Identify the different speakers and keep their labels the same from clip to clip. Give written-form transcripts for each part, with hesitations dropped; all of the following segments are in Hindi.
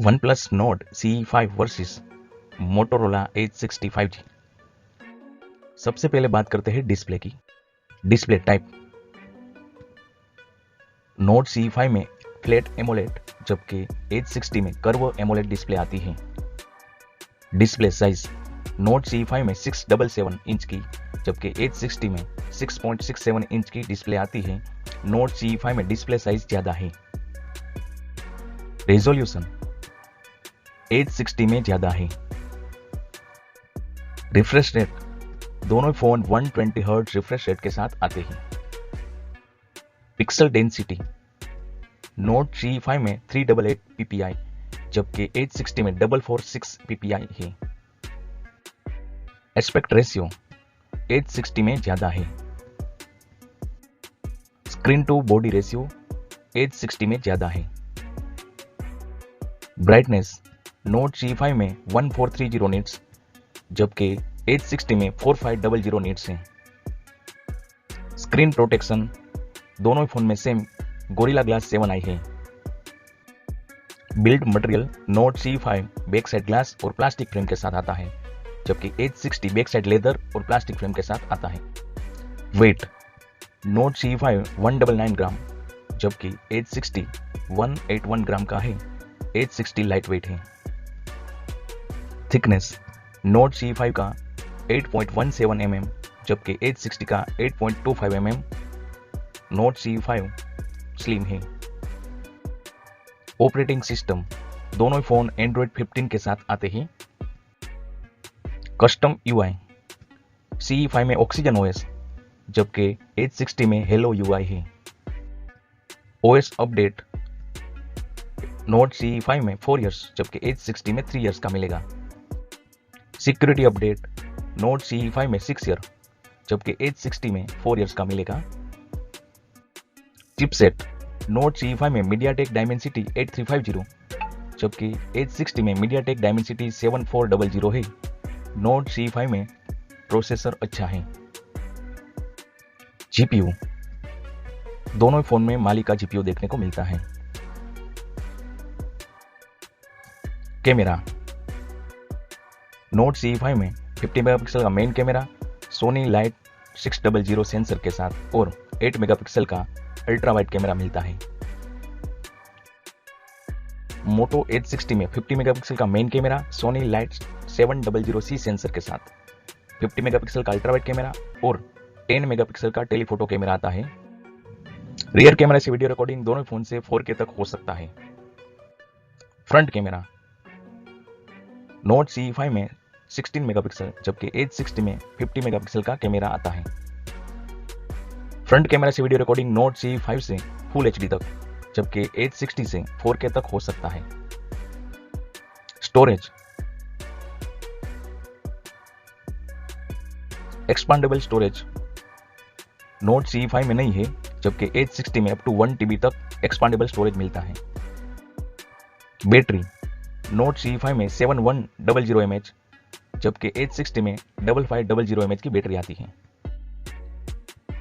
Speaker 1: OnePlus Nord CE5 versus Motorola H60 5G। सबसे पहले बात करते हैं डिस्प्ले की। डिस्प्ले टाइप Nord CE5 में फ्लैट एमोलेड, जबकि H60 में कर्व एमोलेड डिस्प्ले आती है। डिस्प्ले साइज Nord CE5 में 677 इंच की, जबकि H60 में 6.67 इंच की डिस्प्ले आती है। Nord CE5 में डिस्प्ले साइज ज्यादा है। रेजोल्यूशन H60 में ज्यादा है। रिफ्रेश रेट दोनों फोन 120 हर्ट्ज रिफ्रेश रेट के साथ आते हैं। पिक्सल डेंसिटी Nord CE5 में 388 ppi, जबकि H60 में 446 ppi है। एस्पेक्ट रेशियो H60 में ज्यादा है। Screen to body ratio H60 में ज्यादा है। ब्राइटनेस Nord CE5 में 1430 निट्स, जबकि H60 में 4500 निट्स हैं। स्क्रीन प्रोटेक्शन दोनों फोन में सेम गोरिल्ला ग्लास 7i है। Build material Nord CE5 back side glass और प्लास्टिक फ्रेम के साथ आता है, जबकि H60 बैक साइड लेदर और प्लास्टिक फ्रेम के साथ आता है। वेट Nord CE5 199 ग्राम, जबकि H60 181 ग्राम का है। H60 लाइट वेट है। थिकनेस Nord CE5 का 8.17 mm, जबकि H60 का 8.25 mm। Nord CE5 स्लिम है। ऑपरेटिंग सिस्टम दोनों फोन Android 15 के साथ आते हैं। कस्टम UI CE5 में Oxygen OS, जबकि H60 में Hello UI है। OS अपडेट Nord CE5 में 4 इयर्स, जबकि H60 में 3 इयर्स का मिलेगा। सिक्योरिटी अपडेट Nord CE5 में 6 ईयर, जबकि H60 में 4 इयर्स का मिलेगा। चिपसेट Nord CE5 में MediaTek Dimensity 8350, जबकि H60 में MediaTek Dimensity 7400 है। Nord CE5 में प्रोसेसर अच्छा है। GPU दोनों फोन में माली का GPU देखने को मिलता है। कैमरा Nord CE5 में 50 मेगापिक्सल का main camera Sony light 600 sensor के साथ और 8 मेगापिक्सल का अल्ट्रा वाइड कैमरा मिलता है। मोटो H60 में 50 मेगापिक्सल का main camera Sony light 700C sensor के साथ 50 मेगापिक्सल का अल्ट्रा वाइड कैमरा और 10 मेगापिक्सल का टेलीफोटो कैमरा आता है। रियर कैमरा से वीडियो रिकॉर्डिंग दोनों फोन से 4K तक हो सकता है। फ्रंट कैमरा Nord CE5 में 16 मेगापिक्सल, जबकि H60 में 50 मेगापिक्सल का कैमरा आता है। फ्रंट कैमरा से वीडियो रिकॉर्डिंग Nord CE5 से फुल HD तक, जबकि H60 से 4K तक हो सकता है। Storage expandable storage Nord CE5 में नहीं है, जबकि H60 में अप टू 1 TB तक एक्सपांडेबल स्टोरेज मिलता है। बैटरी Nord CE5 में 7100 mAh, जबकि H60 में 5500 mAh की बैटरी आती है।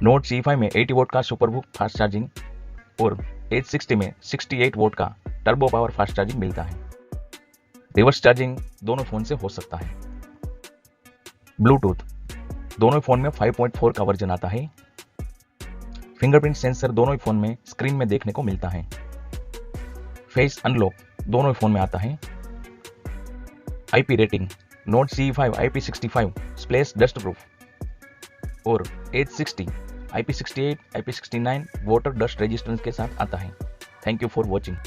Speaker 1: Nord CE5 में 80 वोट का सुपरबुक फास्ट चार्जिंग और H60 में 68 वोट का टर्बो पावर फास्ट चार्जिंग मिलता है। रिवर्स चार्जिंग दोनों फोन से हो सकता है। ब्लूटूथ दोनों फोन में 5.4 का वर्जन आता है। फिंगरप्रिंट सेंसर दोनों फोन में स्क्रीन में देखने को मिलता है। फेस अनलॉक दोनों फोन में आता है। IP rating Nord CE5 IP65 splash dust proof और H60 IP68 IP69 water dust resistance के साथ आता है। Thank you for watching.